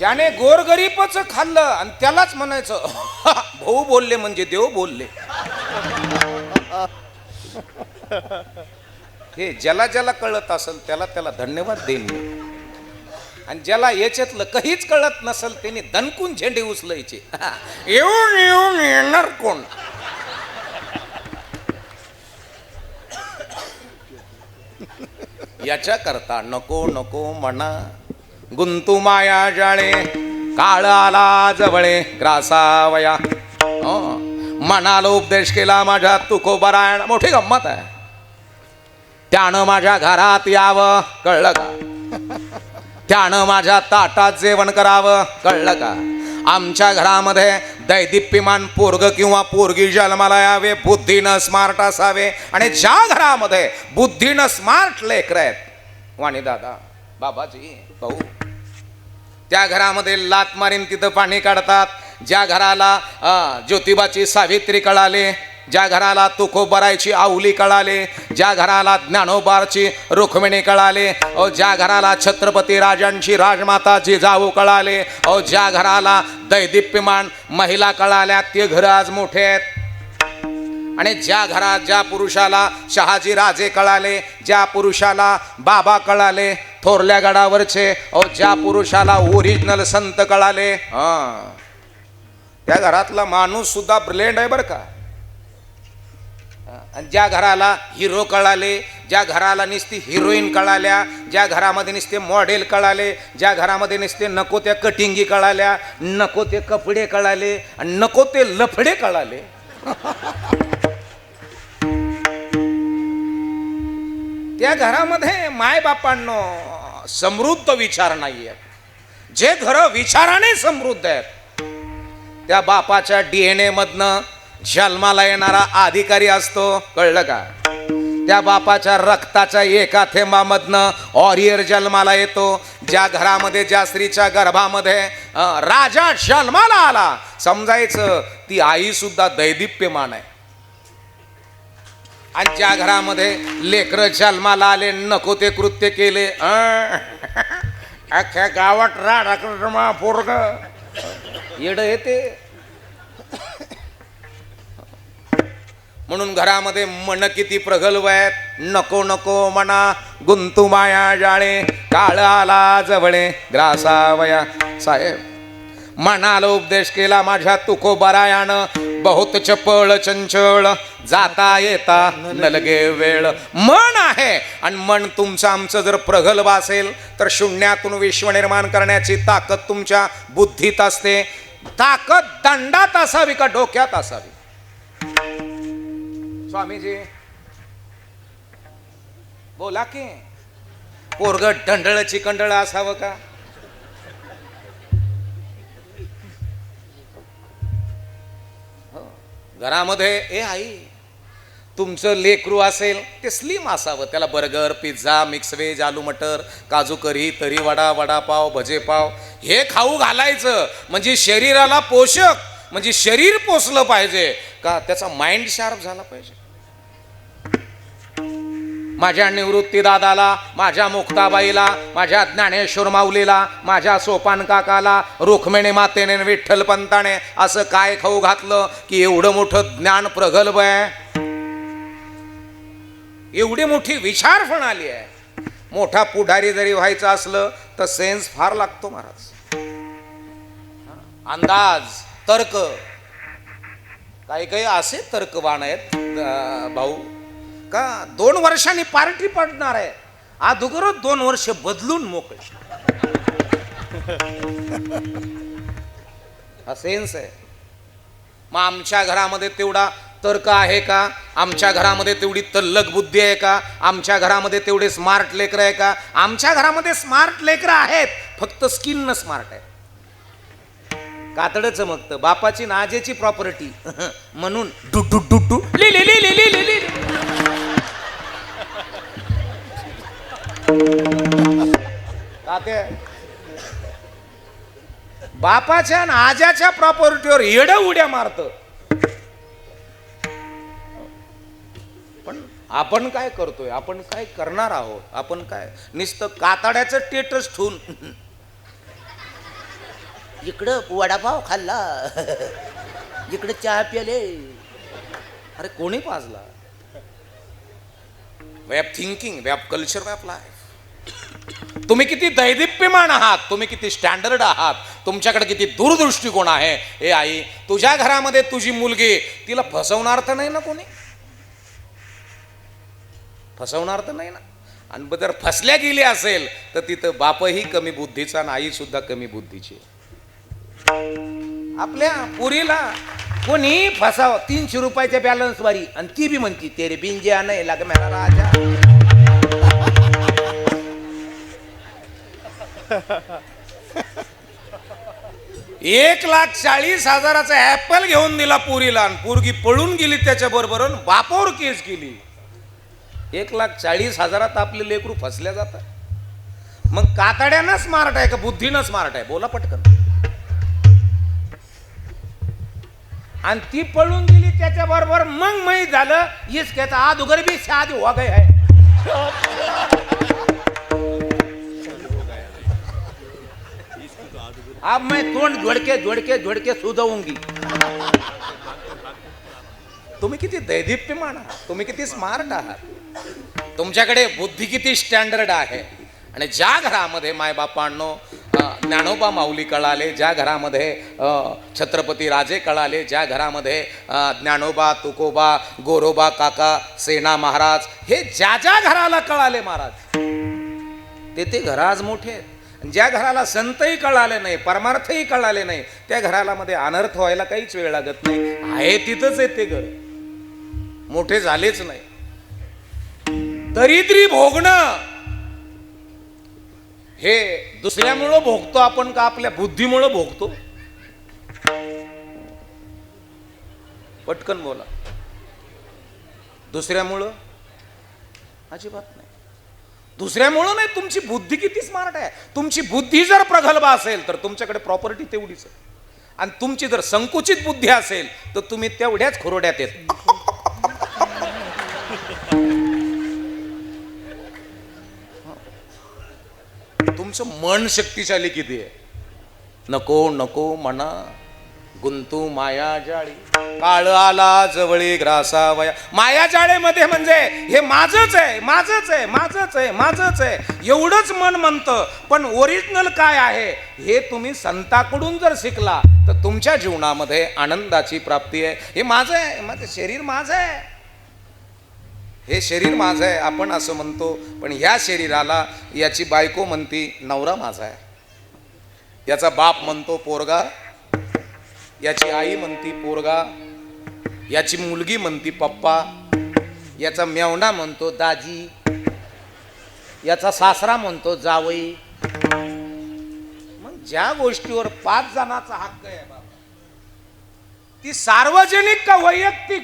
ज्याने गोरगरीबच खाल्लं आणि त्यालाच म्हणायचं भाऊ बोलले म्हणजे देव बोलले. हे ज्याला ज्याला कळत असेल त्याला त्याला धन्यवाद देईन मी. आणि ज्याला याच्यातलं काहीच कळत नसेल त्यांनी दणकून झेंडे उचलायचे. येऊन येऊन येणार कोण. याच्या करता नको नको म्हणा गुंतू माया जाळे काळ आला जवळे ग्रासावया. मनाला उपदेश केला माझ्या तुकोबरायण. मोठी गंमत आहे. त्यानं माझ्या घरात यावं कळलं का. त्यानं माझ्या ताटात जेवण करावं कळलं का. आमच्या घरामध्ये दैदिप्यमान पोरग किंवा पोरगी जन्माला यावे, बुद्धीनं स्मार्ट असावे. आणि ज्या घरामध्ये बुद्धीनं स्मार्ट लेकर आहेत वाणी दादा बाबाजी भाऊ, त्या घरामध्ये लात मारीन तिथं पाणी काढतात. ज्या घराला ज्योतिबाची सावित्री कळाले, ज्या घराला तुकोबरायची आऊली कळाले, ज्या घराला ज्ञानोबाची रुक्मिणी कळाले, ज्या घराला छत्रपती राजांची राजमाता जिजाऊ कळाले, ज्या घराला दैदिप्यमान महिला कळाल्या ते घर आज मोठे आहेत. आणि ज्या घरात ज्या पुरुषाला शहाजी राजे कळाले, ज्या पुरुषाला बाबा कळाले थोरल्या गडावरचे, ज्या पुरुषाला ओरिजिनल संत कळाले, त्या घरातला माणूस सुद्धा ब्रिलियंट आहे बरं का. ज्या घराला हिरो कळाले, ज्या घराला नुसती हिरोईन कळाल्या, ज्या घरामध्ये नुसते मॉडेल कळाले, ज्या घरामध्ये नुसते नको त्या कटिंगी कळाल्या, नको ते कपडे कळाले, नको ते लफडे कळाले, त्या घरामध्ये मायबापांनो समृद्ध विचार नाही आहेत. जे घर विचाराने समृद्ध आहेत त्या बापाच्या DNA मधनं जन्माला येणारा अधिकारी असतो कळलं का. त्या बापाच्या रक्ताच्या एका थेंबामधनं ऑरियर जन्माला येतो. ज्या घरामध्ये ज्या स्त्रीच्या गर्भामध्ये राजा जन्माला आला समजायचं ती आई सुद्धा दैदिप्यमान आहे. आणि ज्या घरामध्ये लेकर जन्माला आले नको ते कृत्य केले, अख्ख्या गावात राडा पोरग येड येते. म्हणून घरामध्ये मन किती प्रगल्भ आहेत. नको नको म्हणा गुंतू माया जाळे काळ आला जवळे ग्रासावया. साहेब मनाला उपदेश केला माझ्या तुकोबरायानं, बहुत चपळ चंचळ जाता येता नलगे वेळ. मन आहे आणि मन तुमचं आमचं जर प्रगल्भ असेल तर शून्यातून विश्व निर्माण करण्याची ताकद तुमच्या बुद्धीत असते. ताकद दंडात असावी का डोक्यात असावी. स्वामीजी बोला की पोरग ढंढळ चिकंडळ असावं का. घरामध्ये ए आई तुमचं लेकरू असेल ते स्लिम असावं. त्याला बर्गर पिझ्झा मिक्स व्हेज आलू मटर काजू करी तरी वडा वडापाव भजे पाव हे खाऊ घालायचं. म्हणजे शरीराला पोषक, म्हणजे शरीर पोचलं पाहिजे का त्याचा माइंड शार्प झाला पाहिजे. माझ्या निवृत्ती दादाला, माझ्या मुक्ताबाईला, माझ्या ज्ञानेश्वर माऊलीला, माझ्या सोपान काकाला, रुक्मिणी मातेने विठ्ठल पंताने असं काय खाऊ घातलं की एवढं मोठं ज्ञान प्रगल्भ आहे, एवढी मोठी विचार प्रणाली आहे. मोठा पुढारी जरी व्हायचं असलं तर सेन्स फार लागतो महाराज. अंदाज तर्क काही काही असे तर्कवान आहेत भाऊ का 2 वर्षांनी पार्टी पडणार आहे अगोदरच 2 वर्ष बदलून मोकळे. हा सेन्स आहे. मग आमच्या घरामध्ये तेवढा तर्क आहे का. आमच्या घरामध्ये तेवढी तल्लक बुद्धी आहे का. आमच्या घरामध्ये तेवढे स्मार्ट लेकर आहे का. आमच्या घरामध्ये स्मार्ट लेकर आहेत फक्त स्किन न स्मार्ट आहे. कातड चमकतं बापाची नाजेची प्रॉपर्टी म्हणून डू डू डू डू ली ली ली ली ली ली. बापाच्या आणि आजाच्या प्रॉपर्टीवर येड उड्या मारत. पण आपण काय करतोय, आपण काय करणार आहोत, आपण काय नुसतं कातड्याचं टेटस ठेवून इकडं वडापाव खाल्ला, इकडं चहा प्याले. अरे कोणी पाजला? Way of thinking, way of culture, way of life. तुम्ही किती दैदिप्यमान आहात, तुम्ही किती स्टँडर्ड आहात, तुमच्याकडे किती दूरदृष्टिकोन आहे. हे आई, तुझ्या घरामध्ये तुझी मुलगी, तिला फसवणार तर नाही ना कोणी? फसवणार तर नाही ना? आणि जर फसल्या गेली असेल तर तिथं बापही कमी बुद्धीचा आणि आई सुद्धा कमी बुद्धीची. आपल्या पुरीला कोणी फसाव, 300 रुपयाच्या बॅलन्स वारी, आणि ती बी म्हणती तेरे बिंजिया नाही लाग मेरा राजा. 1,40,000चा ऍपल घेऊन दिला पुरीला, आणि पोरगी पळून गेली त्याच्या बरोबर, बापावर केस केली. 1,40,000 आपले लेकरू फसल्या जातात. मग कातड्यानं स्मार्ट आहे का बुद्धीनं स्मार्ट आहे? बोला पटकन. आणि ती पळून गेली त्याच्या बरोबर, मग माहीत झालं इसक्याचा आदुगर भी शादी हो गई है. अब मैं तोंड जोडके जोडके जोडके सुधवूंगी. तुम्ही किती दैदिप्यमान आहात, तुम्ही किती स्मार्ट आहात, तुमच्याकडे बुद्धी किती स्टँडर्ड आहे. आणि ज्या घरामध्ये मायबापांनो ज्ञानोबा माऊली कळाले, ज्या घरामध्ये छत्रपती राजे कळाले, ज्या घरामध्ये ज्ञानोबा, तुकोबा, गोरोबा काका, सेना महाराज, हे ज्या ज्या घराला कळाले महाराज, ते घर आज मोठे आहेत. ज्या घराला संतही कळाले नाही, परमार्थही कळाले नाही, त्या घराला मध्ये अनर्थ व्हायला काहीच वेळ लागत नाही. आहे तिथंच आहे ते घर, मोठे झालेच नाही. दरिद्री भोगणं हे दुसऱ्यामुळं भोगतो आपण का आपल्या बुद्धीमुळं भोगतो? पटकन बोला. दुसऱ्यामुळं? अजिबात नाही. दुसऱ्यामुळं नाही, तुमची बुद्धी किती स्मार्ट आहे. तुमची बुद्धी जर प्रगल्भ असेल तर तुमच्याकडे प्रॉपर्टी तेवढीच आहे, आणि तुमची जर संकुचित बुद्धी असेल तर तुम्ही तेवढ्याच खुरोड्यात येत. तुमचं मन शक्तिशाली किती आहे. नको नको म्हणा गुंतू माया जाळी, काळ आला जवळी ग्रासावया. माया जाळेमध्ये म्हणजे हे माझंच आहे, माझंच आहे, माझंच आहे, माझंच आहे, एवढंच मन म्हणतं. पण ओरिजिनल काय आहे हे तुम्ही संताकडून जर शिकला तर तुमच्या जीवनामध्ये आनंदाची प्राप्ती आहे. हे माझं आहे, माझं शरीर माझं आहे, हे शरीर माझं आहे आपण असं म्हणतो. पण ह्या शरीराला याची बायको म्हणती नवरा माझा आहे, याचा बाप म्हणतो पोरगा, याची आई म्हणती पोरगा, याची मुलगी म्हणती पप्पा, याचा मेवणा म्हणतो दाजी, याचा सासरा म्हणतो जावई. मग ज्या गोष्टीवर 5 जणांचा हक्क आहे बाबा, ती सार्वजनिक का वैयक्तिक?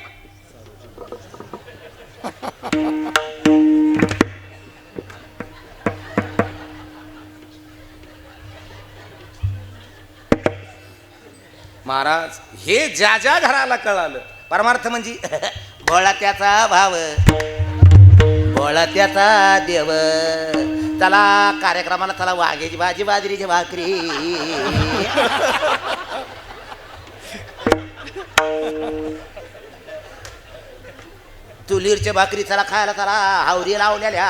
महाराज, हे ज्या ज्या घराला कळालं, परमार्थ म्हणजे भोळा त्याचा भाव, भोळा त्याचा देव. चला कार्यक्रमाला चला, वाघ्याची भाजी बाजरीची भाकरी. चुलीरच्या भाकरी चला खायला, चला हावरी लावलेल्या.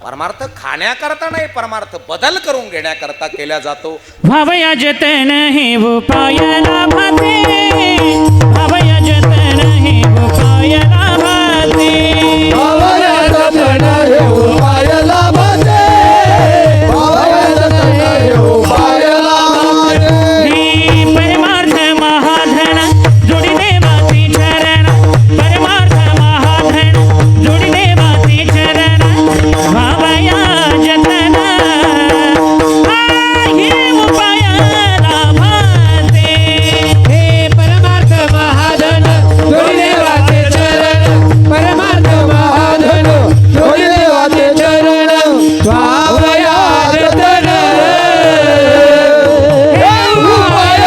परमार्थ खाण्याकरता नाही, परमार्थ बदल करून घेण्याकरता केला जातो. भावया जतन हे उपाय लाभाते, भावया जतन हे उपाय लाभाते, भावया जतन हे उपाय लाभाते, भावया जतन हे उपाय लाभाते. हे परमार्थ महाधन जोडी देवाचे चरण, परमार्थ महाधन जोडी देवाचे चरण. भावया जतन हे उपाय लाभाते, हे परमार्थ महाधन जोडी देवाचे चरण, परमार्थ महाधन जोडी देवाचे चरण. भावया जतन हे उपाय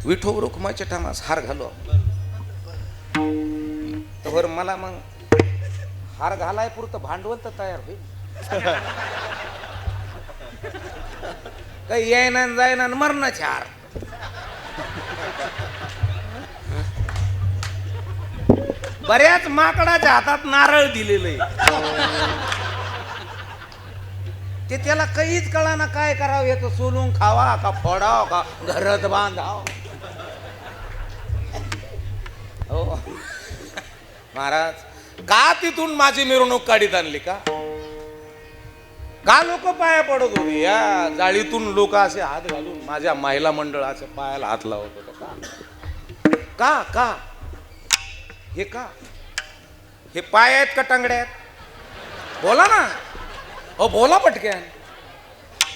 विठो रुक्माच्या ठामास हार घालो. तर मला मग हार घालाय पुरतं भांडवल तर तयार होईल. काही येईना जाईना मरणाचे हार. बऱ्याच माकडाच्या हातात नारळ दिलेलं ते त्याला काहीच कळाना काय करावं, याचं सोलून खावा का फोडाव का घरात बांधाव. हो महाराज, का तिथून माझी मिरवणूक काढीत आणली का लोक पाया पडत होते या जाळीतून? लोक असे हात घालून माझ्या महिला मंडळाच्या पायाला हात लावत होते का का हे का? हे पाय आहेत का टंगड्या आहेत? बोला ना, हो बोला पटक्यान.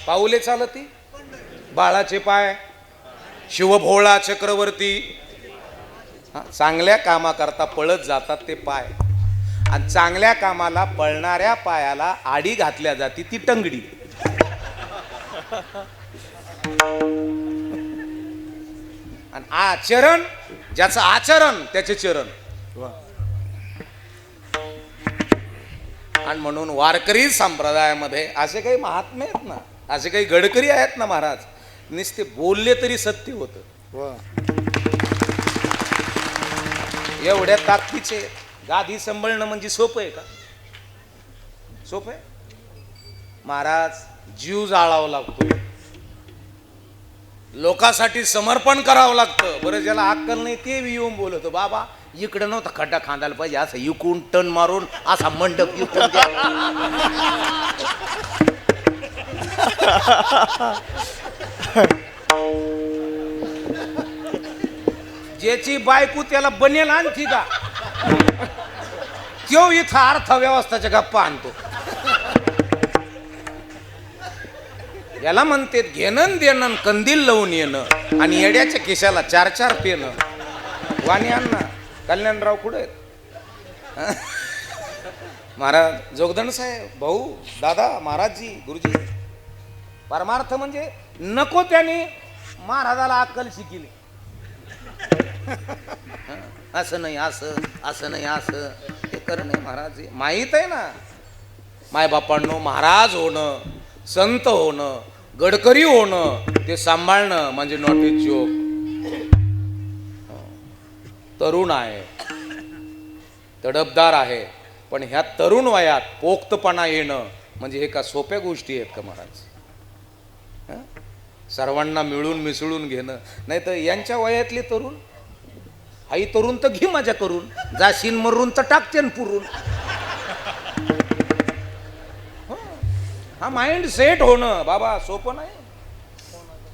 पाऊले चालती बाळाचे पाय, शिवभोळा चक्रवर्ती. चांगल्या कामाकरता पळत जातात ते पाय, आणि चांगल्या कामाला पळणाऱ्या पायाला आडी घातल्या जाते ती टंगडी. आणि आचरण, ज्याचं आचरण त्याचे चरण. आणि म्हणून वारकरी संप्रदायामध्ये असे काही महात्मे आहेत ना, असे काही गडकरी आहेत ना महाराज, नुसते बोलले तरी सत्य होतं. एवढ्या ताकदीचे गादी सांभाळणं म्हणजे सोपं आहे का? सोपं आहे महाराज? जीव जाळावा लागतो, लोकांसाठी समर्पण करावं लागतं. बरं, ज्याला अक्कल नाही ते येऊन बोलतो, बाबा इकडं नव्हता खड्डा खांदायला पाहिजे, असं इकून टन मारून असा मंडप इकून द्या. ज्याची बायको त्याला बनेल आणखी का, तो इथं अर्थव्यवस्थाच्या गप्पा आणतो. याला म्हणते घेणं देणं, कंदील लावून येणं, आणि येड्याच्या खिशाला 4-4 पेनं. वाणी अण्णा कल्याणराव कुठे आहेत महाराज? जोगदंड साहेब, भाऊ, दादा, महाराजजी, गुरुजी. परमार्थ म्हणजे नको त्याने महाराजाला अक्कल शिकली. असं नाही असं, असं नाही असं, हे करणं नाही महाराज. माहीत आहे ना, मायबापांनो, महाराज होणं, संत होणं, गडकरी होणं, ते सांभाळणं म्हणजे नॉट ए जोक. तरुण आहे, तडफदार आहे, पण ह्या तरुण वयात पोक्तपणा येणं म्हणजे हे का सोप्या गोष्टी आहेत का महाराज? सर्वांना मिळून मिसळून घेणं. नाही तर यांच्या वयातले तरुण, आई तरुण तर घे मजा करून, जाशीन मरून तर टाकतेन पुरून. हा माइंड सेट होणं बाबा सोपं नाही.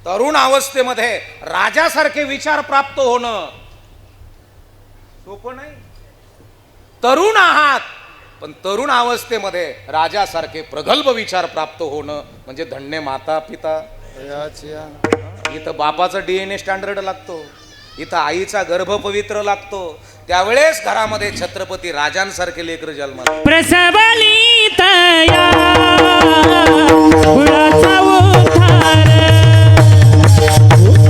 तरुण अवस्थेमध्ये राजासारखे विचार प्राप्त होणं सोपं नाही. तरुण आहात, पण तरुण अवस्थेमध्ये राजासारखे प्रगल्भ विचार प्राप्त होणं म्हणजे धन्य माता पिता. इथं बापाचा DNA स्टँडर्ड लागतो, इथं आईचा गर्भ पवित्र लागतो. त्यावेळेस घरामध्ये छत्रपती राजांसारखे लेकर जन्माला. प्रसवली तया कुळाचा उद्धार,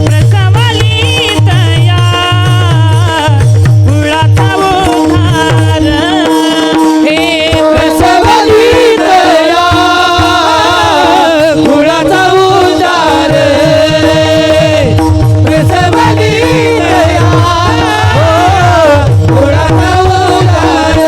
प्रसवली तया कुळाचा उद्धार. हे प्रसवली दया कुळाचा उद्धार, प्रसवली दया कुळाचा उद्धार.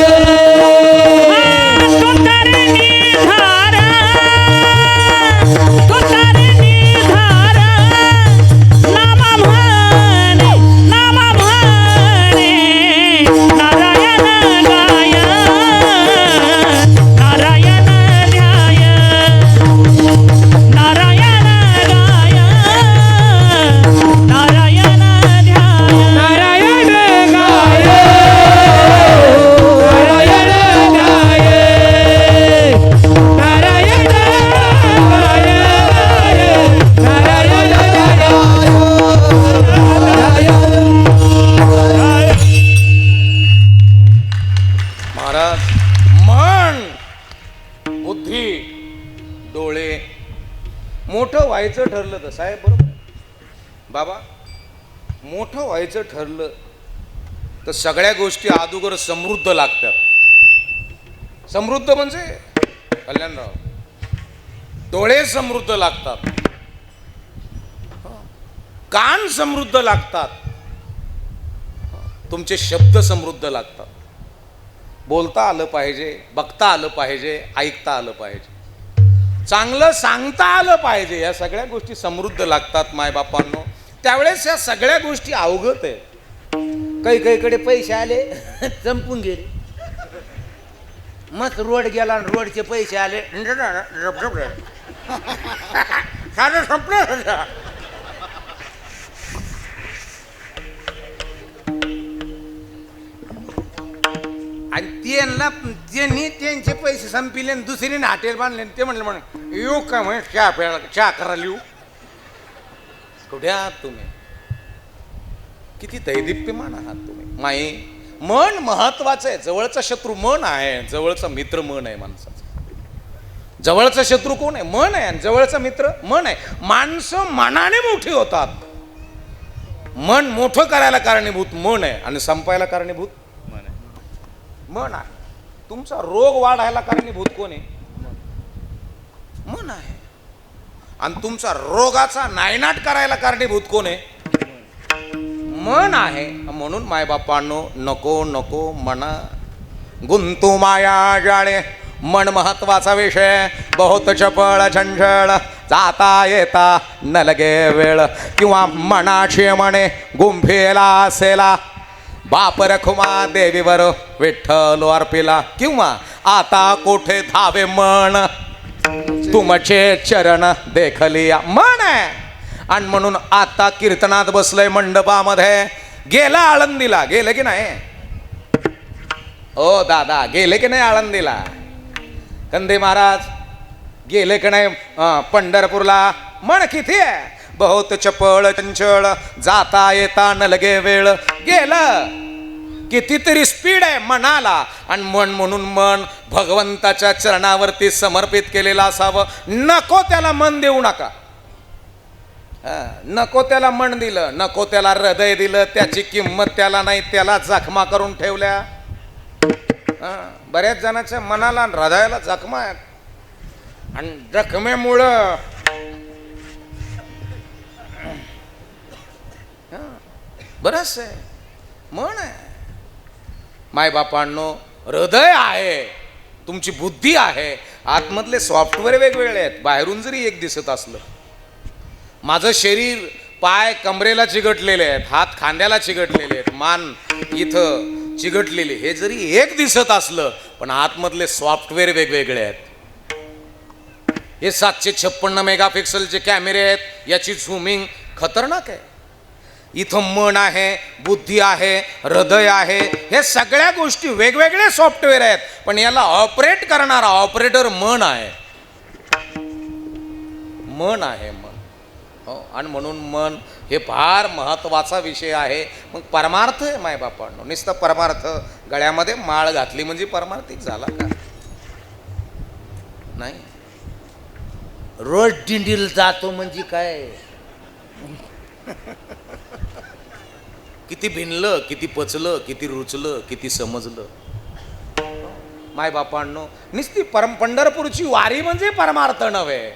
मोठं व्हायचं ठरलं तर साहेब बरोबर बाबा, मोठं व्हायचं ठरलं तर सगळ्या गोष्टी अगोदर समृद्ध लागतात. समृद्ध म्हणजे कल्याणराव, डोळे समृद्ध लागतात, कान समृद्ध लागतात, तुमचे शब्द समृद्ध लागतात. बोलता आलं पाहिजे, बघता आलं पाहिजे, ऐकता आलं पाहिजे, चांगलं सांगता आलं पाहिजे. या सगळ्या गोष्टी समृद्ध लागतात मायबापांनो. त्यावेळेस या सगळ्या गोष्टी अवगत आहेत. काही पैसे आले संपून गेले. मस्त रोड गेला आणि रोडचे पैसे आले साधं संपलं. आणि त्यांनी त्यांचे पैसे संपिले आणि दुसरीने हॉटेल बांधले. ते म्हणलं येऊ का म्हणे चहा प्यायला, चहा करायला येऊ. कुठे आहात तुम्ही? किती दैदिप्यमान आहात तुम्ही. माई, मन महत्वाचं आहे. जवळचा शत्रू मन आहे, जवळचा मित्र मन आहे माणसाचा. जवळचा शत्रू कोण आहे? मन आहे. आणि जवळचा मित्र मन आहे. माणसं मनाने मोठी होतात. मन मोठं करायला कारणीभूत मन आहे आणि संपायला कारणीभूत मन आहे. तुमचा रोग वाढायला कारणीभूत कोण आहे? मन आहे. आणि तुमचा रोगाचा नायनाट करायला कारणीभूत कोण आहे? मन आहे. म्हणून मायबापांनो, नको नको मना गुंतू माया जाळे. मन महत्वाचा विषय. बहुत चपळ झंझळ, जाता येता न लगे वेळ. किंवा मनाशी म्हणे गुंफेला असेला, बाप रखुमा देवीवर विठ्ठल अर्पिला. किंवा आता कोठे धावे मन, तुमचे चरण देखलिया. मन आहे. आणि म्हणून आता कीर्तनात बसलंय मंडपामध्ये. गेला आळंदीला, गेलं की नाही? ओ दादा, गेले की नाही आळंदीला? कंदे महाराज गेले की नाही पंढरपूरला? मन किती आहे. बहुत चपळ चंचळ, जाता येता न लगे वेळ. गेलं. कितीतरी स्पीड आहे मनाला. आणि मन म्हणून मन भगवंताच्या चरणावरती समर्पित केलेलं असावं. नको त्याला मन देऊ नका. नको त्याला मन दिलं, नको त्याला हृदय दिलं, त्याची किंमत त्याला नाही. त्याला जखमा करून ठेवल्या. बऱ्याच जणांच्या मनाला आणि हृदयाला जखमा आहेत. आणि जखमेमुळं बरंच आहे. मन आहे. मायबापांनो, हृदय आहे, तुमची बुद्धी आहे, आतमधले सॉफ्टवेअर वेगवेगळे आहेत. बाहेरून जरी एक दिसत असलं, माझं शरीर पाय कमरेला चिकटलेले आहेत, हात खांद्याला चिकटलेले आहेत, मान इथं चिकटलेली, हे जरी एक दिसत असलं, पण आतमधले सॉफ्टवेअर वेगवेगळे आहेत. हे 756 मेगापिक्सलचे कॅमेरे आहेत. याची झूमिंग खतरनाक आहे. इथं मन आहे, बुद्धी आहे, हृदय आहे. हे सगळ्या गोष्टी वेगवेगळे सॉफ्टवेअर आहेत. पण याला ऑपरेट करणारा ऑपरेटर मन आहे. मन आहे मन. हो. आणि म्हणून मन हे फार महत्वाचा विषय आहे. मग परमार्थ आहे मायबापांनो. नुसतं परमार्थ, गळ्यामध्ये माळ घातली म्हणजे परमार्थिक झाला का? नाही. रोज दिंडीला जातो म्हणजे काय? किती भिनलं, किती पचलं, किती रुचलं, किती समजलं. मायबापांनो, नुसती पंढरपूरची वारी म्हणजे परमार्थ नव्हे.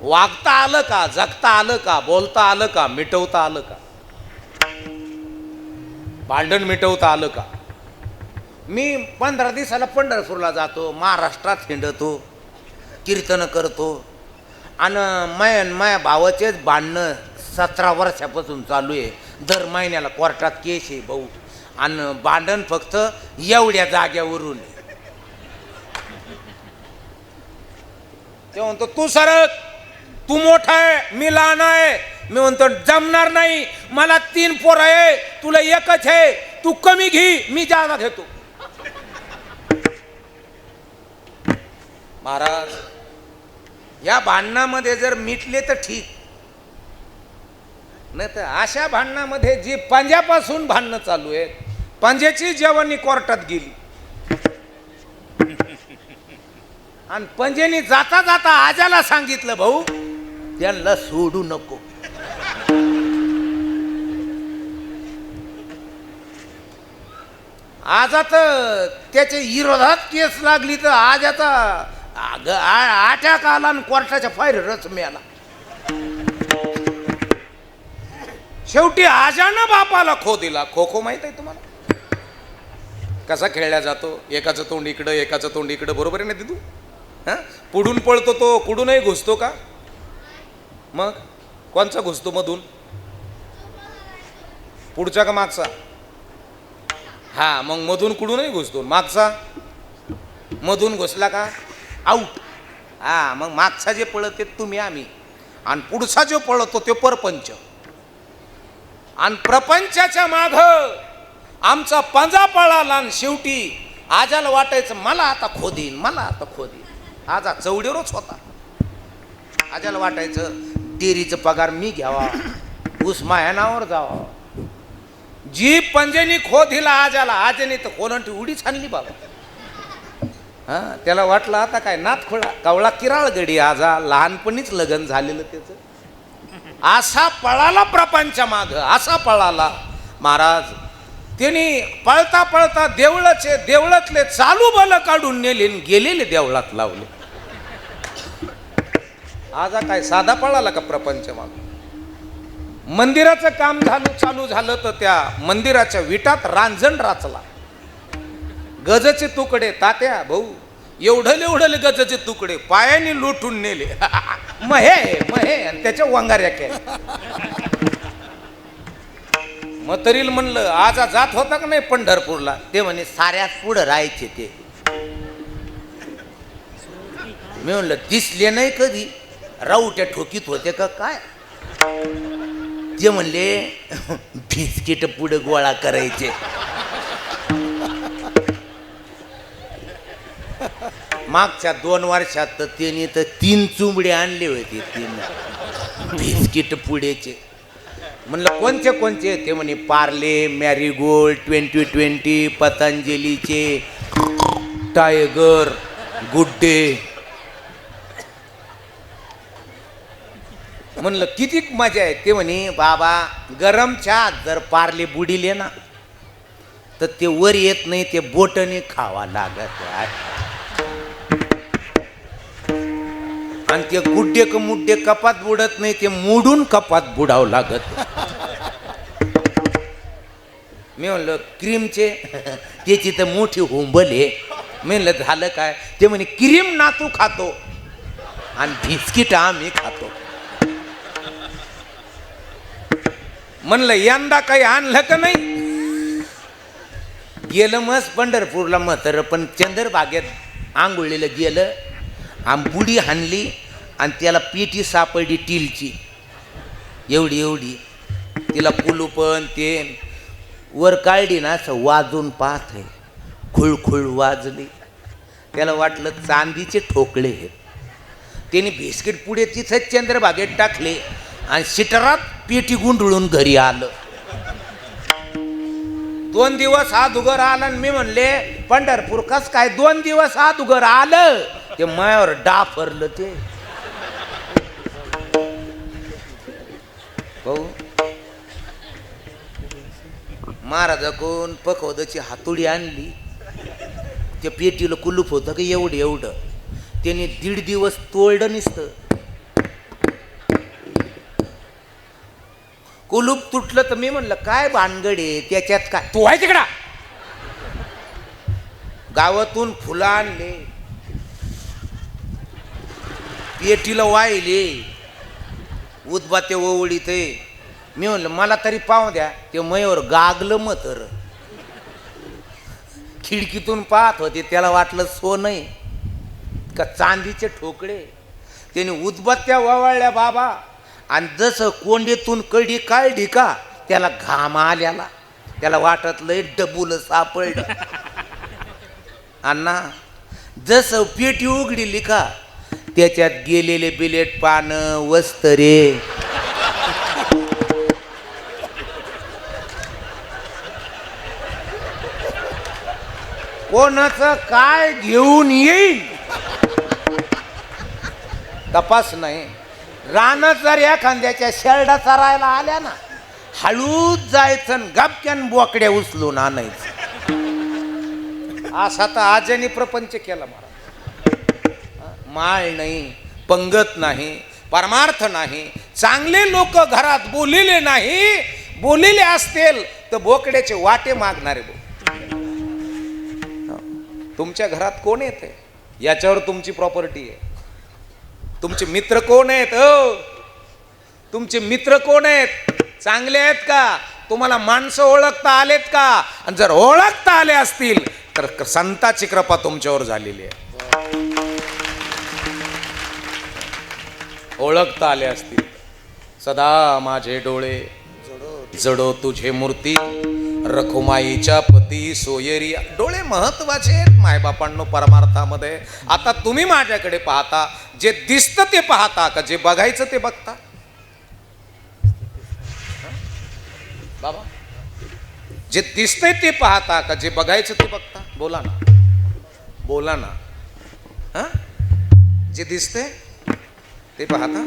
वागता आलं का? जगता आलं का? बोलता आलं का? मिटवता आलं का? भांडण मिटवता आलं का? मी 15 दिवसाला पंढरपूरला जातो, महाराष्ट्रात हिंडतो, कीर्तन करतो. आणि माया भावाचेच भांडणं 17 वर्षापासून चालू आहे. दर महिन्याला कोर्टात केस आहे भाऊ. आणि भांडण फक्त एवढ्या जाग्यावरून. ते म्हणतो तू सरक, तू मोठा आहे, मी लहान आहे. मी म्हणतो जमणार नाही, मला 3 पोरं आहे, तुला एकच आहे, तू कमी घे, मी जादा घेतो. महाराज, या भांडणामध्ये जर मिटले तर ठीक, नाही तर अशा भांडणामध्ये जी पंजापासून भांडणं चालू आहेत, पंजाची जेवणी कोर्टात गेली आणि पंजेनी जाता जाता आजाला सांगितलं भाऊ त्यांना सोडू नको. आज आता त्याच्या विरोधात केस लागली तर आज आता अटॅक आला आणि कोर्टाच्या फायरच मिळाला. शेवटी आजानं बापाला खो दिला. खो खो माहित आहे तुम्हाला कसा खेळला जातो? एकाचं तोंड इकडं एकाचं तोंड इकडं, बरोबर आहे ना दिदू? हां, पुढून पळतो तो कुठूनही घुसतो का? मग कोणचा घुसतो मधून? पुढचा का मागचा? हा, मग मधून कुठूनही घुसतो. मागचा मधून घुसला का आऊट. हा, मग मागचा जे पळत तुम्ही आम्ही, आणि पुढचा जो पळतो तो परपंच. आणि प्रपंचाच्या माग आमचा पंजा पळाला आणि शेवटी आजाला वाटायचं मला आता खोदीन, मला आता खोदीन. आजा चौडीवरच होता. आजाला वाटायचं डेरीचं पगार मी घ्यावा, ऊस माया नावावर जावा. जी पंजेनी खो दिला आजाला, आजाने तर कोणती उडीच आणली बाबा. हा, त्याला वाटलं आता काय नाथ खोळा कावळा किराळ गडी. आजा लहानपणीच लग्न झालेलं त्याचं. असा पळाला प्रपंचा माग, असा पळाला महाराज. त्यांनी पळता पळता देवळाचे देवळातले चालू बल काढून नेले, गेलेले देवळात लावले. आजा काय साधा पळाला का प्रपंच माग? मंदिराचं काम चालू झालं तर त्या मंदिराच्या विटात रांजण राचला. गजचे तुकडे, तात्या भाऊ एवढले गजचे तुकडे पायाने लुटून नेले. महे महे आणि त्याच्या वंगाऱ्या केल्या. मतरील म्हणलं आजा जात होता का नाही पंढरपूरला? ते म्हणे साऱ्यात पुढं राहायचे ते. मी म्हणलं दिसले नाही कधी, राऊट्या ठोकीत होते का काय? ते म्हणले बिस्किट पुढे गोळा करायचे. मागच्या 2 वर्षात तर त्यांनी तर 3 चुंबडे आणले होते, 3 बिस्किट पुढेचे. म्हणलं कोणते कोणते? ते म्हणे पार्ले, मॅरीगोल्ड, 2020, पतंजलीचे, टायगर, गुड डे. म्हणलं किती मजा आहे? ते म्हणे बाबा गरम चहात जर पार्ले बुडिले ना तर ते वर येत नाही, ते बोटने खावा लागत. आणि ते गुड्डे क मुड्डे कपात बुडत नाही, ते मोडून कपात बुडावं लागत. मी म्हणलं क्रीमचे त्याची तर मोठी हुंबल आहे. मी म्हणलं झालं काय? ते म्हणे क्रीम ना तू खातो आणि बिस्किट आम्ही खातो. म्हणलं यंदा काही आणलं का नाही? गेलं मस्त पंढरपूरला म्हातारं, पण चंद्रभागेत आंघोळीला गेलं. बुडी हाणली आणि त्याला पेटी सापडली टीलची, एवढी एवढी. तिला कुलूपण ते वर काढली ना, असं वाजून पाहत आहे. खुळखुळ वाजली. त्याला वाटलं चांदीचे ठोकळे आहेत. त्याने बिस्किट पुढे तिथंच चंद्रभागेत टाकले आणि सिटरात पेटी गुंडळून घरी आलं. 2 दिवस हात उघर आला. मी म्हणले पंढरपूर कस काय 2 दिवस हात उघर आलं? ते मायावर डाफरलं ते. भाऊ महाराजाकडून पकवदाची हातोडी आणली. त्या पेटीला कुलूप होतं का एवढं एवढं. त्याने 1.5 दिवस तोडलं नसतं. कुलूप तुटलं तर मी म्हणलं काय भानगड आहे त्याच्यात काय? तू आहे तिकडा. गावातून फुलं आणले, पेटीला वाहिले, उदबाते ओवळीत. मी म्हणलं मला तरी पाहू द्या. ते मयूर गागलं मतर खिडकीतून पाहत होते. त्याला वाटलं सोनं का चांदीचे ठोकळे. त्याने उदबत्त्या वळल्या बाबा. आणि जसं कोंडीतून कडी काढली का त्याला घाम आल्याला. त्याला वाटत लय डबुल सापडलं. अण्णा जसं पेटी उघडली का त्याच्यात गेलेले बिलेट पानं वस्तरे. कोणाचं काय घेऊन येईल तपास नाही. रानात जर एखाद्याच्या शेरडा चरायला आल्या ना, हळूच जायचं गपक्यान बोकड्या उचलून आणायचं. असा तर आजनी प्रपंच केला महाराज. माळ नाही, पंगत नाही, परमार्थ नाही, चांगले लोक घरात बोलिले नाही, बोलिले असतील तर बोकड्याचे वाटे मागणारे तुमच्या घरात कोण येते याच्यावर तुमची प्रॉपर्टी आहे. तुमचे मित्र कोण आहेत? तुमचे मित्र कोण आहेत? चांगले आहेत का? तुम्हाला माणसं ओळखता आलेत का? आणि जर ओळखता आले असतील तर संताची कृपा तुमच्यावर झालेली आहे. ओळखता आले असतील. सदा माझे डोळे जडो तुझे मूर्ती, रखुमाईच्या पती सोयरी. डोळे महत्वाचे आहेत मायबापांनो परमार्थामध्ये. आता तुम्ही माझ्याकडे पाहता, जे दिसतं ते पाहता का जे बघायचं ते बघता? बाबा, जे दिसतंय ते पाहता का जे बघायचं ते बघता? बोला ना, बोला ना. हा, जे दिसतंय ते पाहता.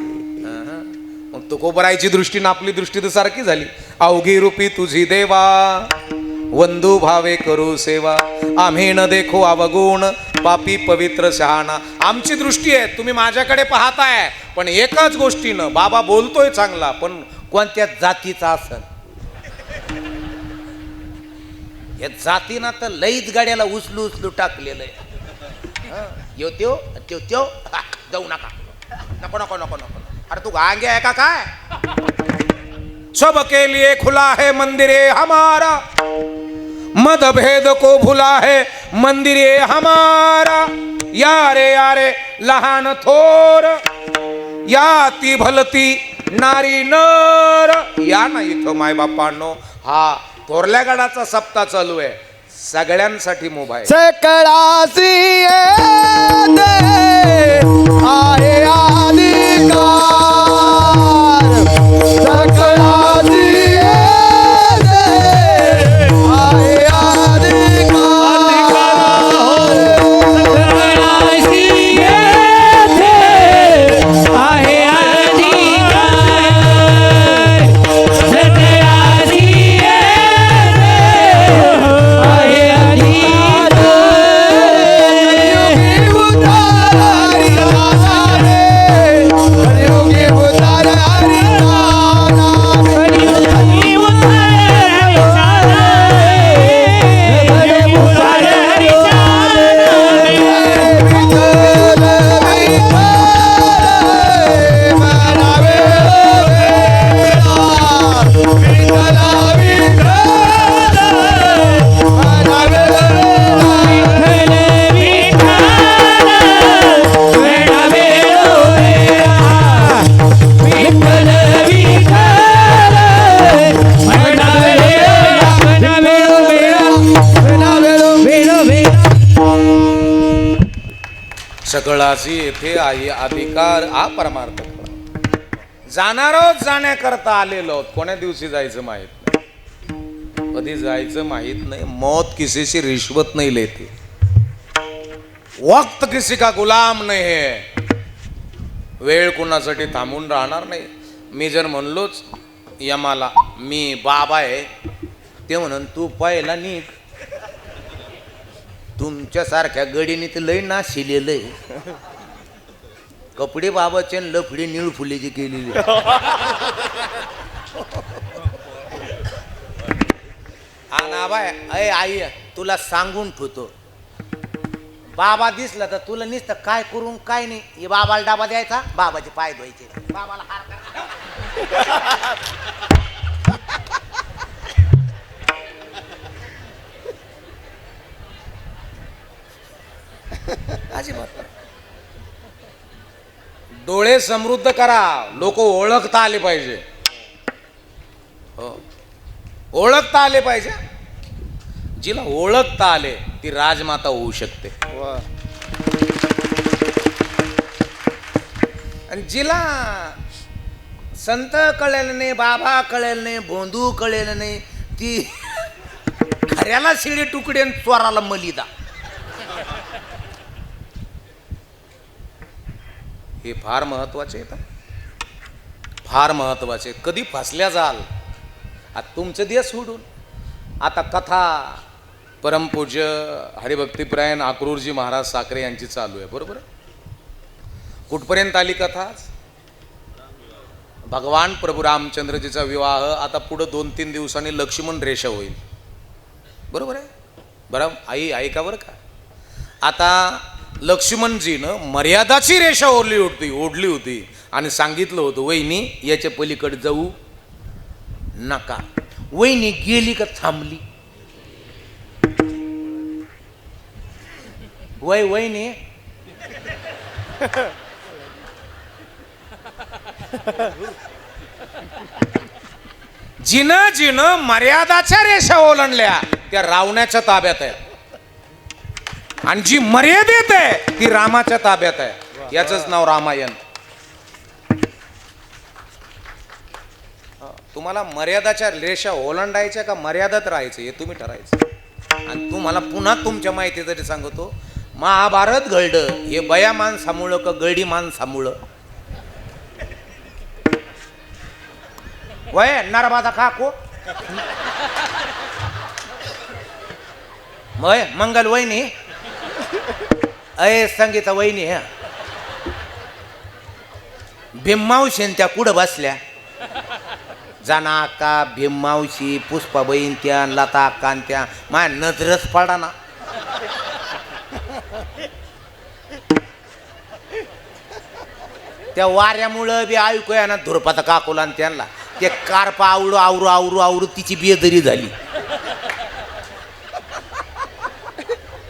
मग तुकोबरायची दृष्टी ना आपली दृष्टी तर सारखी झाली. अवघी रूपी तुझी देवा, वंदू भावे करू सेवा, आम्ही न देखो अवगुण, पापी पवित्र शहाणा. आमची दृष्टी आहे, तुम्ही माझ्याकडे पाहताय, पण एकाच गोष्टीनं बाबा बोलतोय चांगला, पण कोणत्या जातीचा असेल. या जातीनं तर लईच गाड्याला उचलू उचलू टाकलेलं आहे. यो त्यो त्यो त्यो जाऊ नका, नको नको नको नको. अरे तू गांगे आहे का काय? सब के लिए खुला है मंदिरे हमारा, मद भेद को भुला है मंदिरे हमारा. यारे यारे लहान थोर, या ती भलती नारी नर. या ना इथं माय बापांनो, हा थोरल्या गडाचा सप्ताह चालू आहे. सगळ्यांसाठी मोबाईल. सकळासी आहे अधिकार, सकळासी आहे सकळासी येथे आहे अधिकार. हा परमार्थ. जाणारो जाण्याकरता आलेलो, कोण्या दिवशी जायचं माहित नाही, कधी जायचं माहित नाही. मौत किसी से रिश्वत नहीं लेती, वक्त किसी का गुलाम नाही है. वेळ कुणासाठी थांबून राहणार नाही. मी जर म्हणलोच यमाला मी बाबा आहे, ते म्हणून तू पहिला नीट. तुमच्यासारख्या गडीने तर लय नाशिलेलं आहे. कपडे बाबाचे लफडे निळ फुलेचे केलेले. बाय अय आई, तुला सांगून ठेवतो, बाबा दिसला तर तुला नुसतं काय करून काय नाही. हे बाबाला डाबा द्यायचा, बाबाचे पाय धुवायचे, बाबाला हार अजिबात. डोळे समृद्ध करा, लोक ओळखता आले पाहिजे. ओळखता आले पाहिजे. जिला ओळखता आले ती राजमाता होऊ शकते. आणि जिला संत कळेल नाही, बाबा कळेल नाही, बोंधू कळेल नाही, ती खऱ्याला शिळे तुकडे आणि चोराला मलिदा. हे फार महत्वाचे आहे, फार महत्वाचे. कधी फसल्या जाल. आता तुमचं दे सोडून, आता कथा परमपूज्य हरिभक्तीपरायण आक्रूरजी महाराज साखरे यांची चालू आहे, बरोबर आहे? कुठपर्यंत आली कथा आज? भगवान प्रभू रामचंद्रजीचा विवाह. आता पुढं 2-3 दिवसांनी लक्ष्मण रेषा होईल, बरोबर आहे? बरं आई ऐका बरं का, आता लक्ष्मणजीनं मर्यादाची रेषा ओढली होती आणि सांगितलं होतं वहिनी याच्या पलीकडे जाऊ नका. वहिनी गेली का थांबली? वहिनी जिनं जिनं मर्यादाच्या रेषा ओलांडल्या त्या रावणाच्या ताब्यात आहे, आणि जी मर्यादेत आहे ती रामाच्या ताब्यात आहे. याचंच नाव रामायण. तुम्हाला मर्यादाच्या रेषा ओलांडायच्या का मर्यादात राहायचं हे तुम्ही ठरायचं. आणि तुम्हाला पुन्हा तुमच्या माहितीसाठी सांगतो, महाभारत घडलं हे बया माणसामुळं का गडी माणसामुळं? वय नरबादा काको वय मंगल वहिनी अय संगीता वहिनी ह्या भीममावशी त्या कुठं बसल्या? जाना अक्का, भीममावशी, पुष्पाबाईन त्या, लता अक्का त्या, माझ्या नजरच पडा ना. त्या वाऱ्यामुळं बी ऐकू या ना धुरपाता काकोला आणि त्यांना ते कारपा आवडू आवरू आवरू आवरू तिची बेदरी झाली.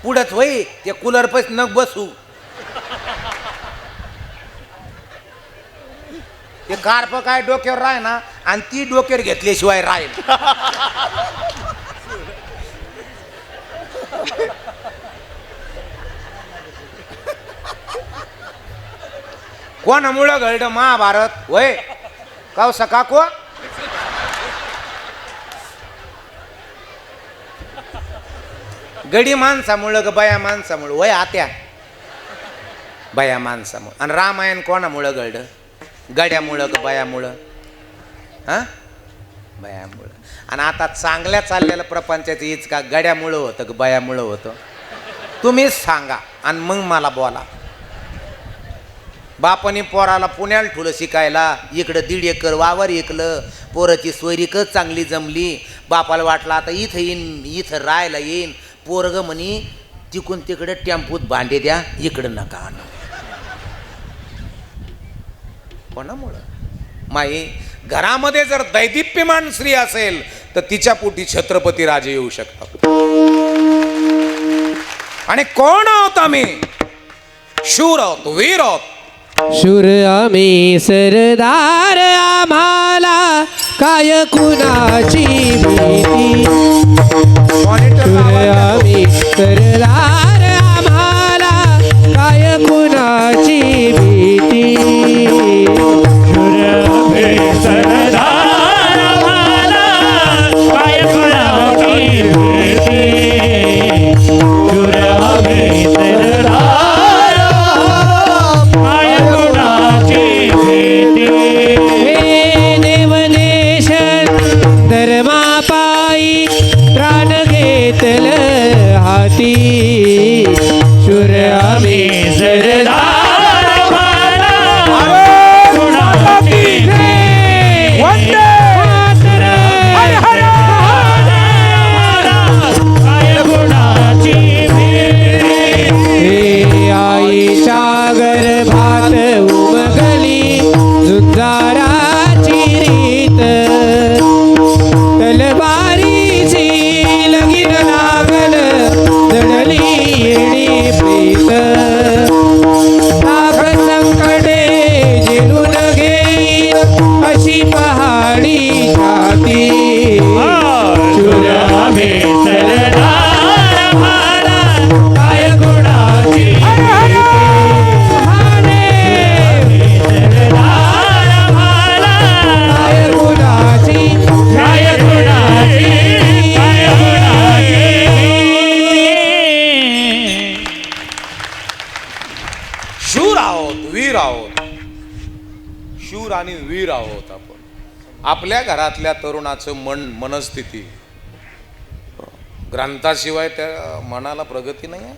पुढंच वय ते कूलर पैस न बसू, ते कारप काय डोक्यावर राह ना आणि ती डोक्यावर घेतल्याशिवाय राहील. कोणामुळं घडलं महाभारत? वय कावसा काको गडी माणसामुळं ग बया माणसामुळं? वय आत्या बया माणसामुळं. आणि रामायण कोणामुळं घडलं? गड्यामुळं ग बयामुळं? हां बयामुळं. आणि आता चांगल्या चाललेल्या प्रपंचाचं हीच का गड्यामुळं होतं ग बयामुळं होतं? तुम्हीच सांगा आणि मग मला बोला. बापाने पोराला पुण्याला ठुलं शिकायला, इकडं 1.5 एकर वावर ऐकलं, पोराची सोयरीकच चांगली जमली. बापाला वाटलं आता इथं येईन, इथं राहायला येईन. पोरग म्हणी तिकून तिकडे टेम्पूत भांडे द्या, इकडं नका आणू. कोणामुळं? माई घरामध्ये जर दैदिप्यमान स्त्री असेल तर तिच्या पोटी छत्रपती राजे येऊ शकतात. आणि कोण आहोत आम्ही? शूर आहोत, वीर आहोत. शूर आम्ही सरदार, आम्हाला काय कुणाची भीती. शूर आम्ही सरदार, आम्हाला काय कुणाची भीती. सरदार आम्हाला काय कुणाची भीती. शूर आम्ही सरदार, काय कुणाची भीती. हे देवनेशन धर्मापायी प्राण घेतलं हाती. शूर आम्ही सरदार, गर्भात उमगली झुंजाराची रीत. तलवारीची लगीन लागल, जडली येणी प्रीत. ताप संकटे जिरून घेईन अशी पहाडी छाती. शूर आम्ही सरदार, आम्हाला काय कुणाची वीर आहोत. शूर आणि वीर आहोत आपण. आपल्या घरातल्या तरुणाचं मनस्थिती ग्रंथाशिवाय त्या मनाला प्रगती नाही आहे.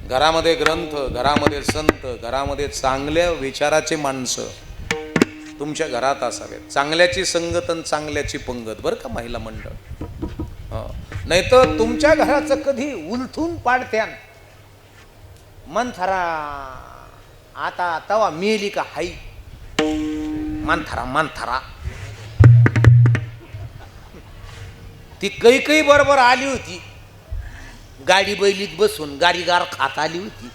घरामध्ये ग्रंथ, घरामध्ये संत, घरामध्ये चांगल्या विचाराचे माणसं तुमच्या घरात असावेत. चांगल्याची संगत आणि चांगल्याची पंगत, बरं का महिला मंडळ. नाही तर तुमच्या घराचं कधी उलथून पाडत्यान. मंथरा आता तवा मेली का हाई मंथरा मंथरा. ती काही बरोबर आली होती, गाडी बैलीत बसून गाडीगार खात आली होती.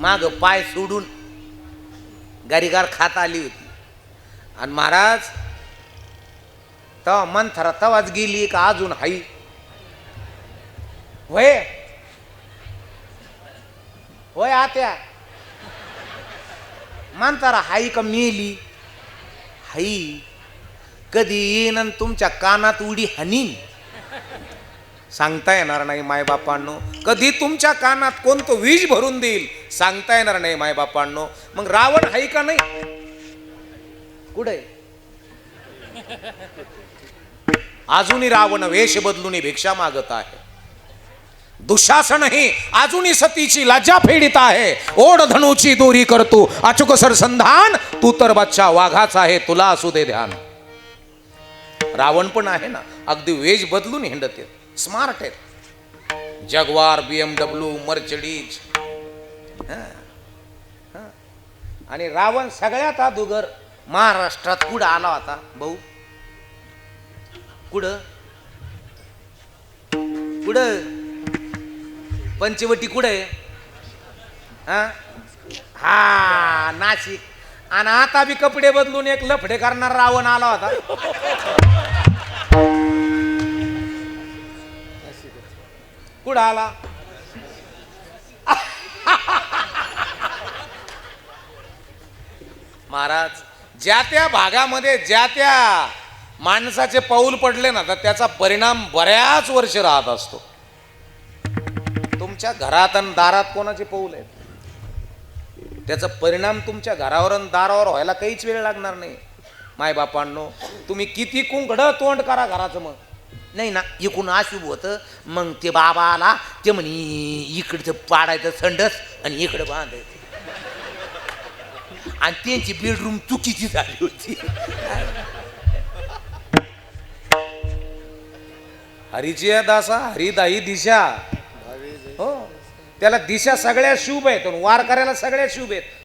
माग पाय सोडून गाडीगार खात आली होती. आणि महाराज तवा मंथरा तवाच गेली का अजून हाई होय होय आत्या मंथरा हाई का मेली हाई. कधी येईन आणि तुमच्या कानात उडी हानीन सांगता येणार नाही मायबापांनो. कधी तुमच्या कानात कोणतं विष भरून देईल सांगता येणार नाही मायबापांनो. मग रावण हाय का नाही? कुठे अजूनही रावण वेश बदलून भिक्षा मागत आहे. दुःशासनही अजूनही सतीची लज्जा फेडित आहे. ओढ धनुची दोरी करतो अचूक सरसंधान, तू तर बच्चा वाघाचा आहे तुला असू दे ध्यान. रावण पण आहे ना अगदी वेश बदलून हिंडत आहेत, स्मार्ट आहेत. जगवार, BMW, मर्चडीज. आणि रावण सगळ्यात अगोदर महाराष्ट्रात कुठं आला होता भाऊ? कुठं पंचवटी कुठं आहे? हा नाशिक. आणि आता बी कपडे बदलून एक लफडे करणार रावण आला होता. कुठं आला? महाराज ज्या त्या भागामध्ये ज्या त्या माणसाचे पाऊल पडले ना तर त्याचा परिणाम बऱ्याच वर्ष राहत असतो. तुमच्या घरात आणि दारात कोणाचे पाऊल आहेत त्याचा परिणाम तुमच्या घरावर आणि दारावर व्हायला काहीच वेळ लागणार नाही. मायबापांनो तुम्ही किती कुंकड तोंड करा घराचं, मग नाही ना इकडून अशुभ होतं. मग ते बाबा आला ते म्हणे इकडचं पाडायचं संडस आणि इकडं बांधायचं. आणि त्यांची बेडरूम चुकीची झाली होती. हरीची दासा हरिदाई दिशा. हो त्याला दिशा सगळ्या शुभ आहेत, वार करायला सगळ्या शुभ आहेत.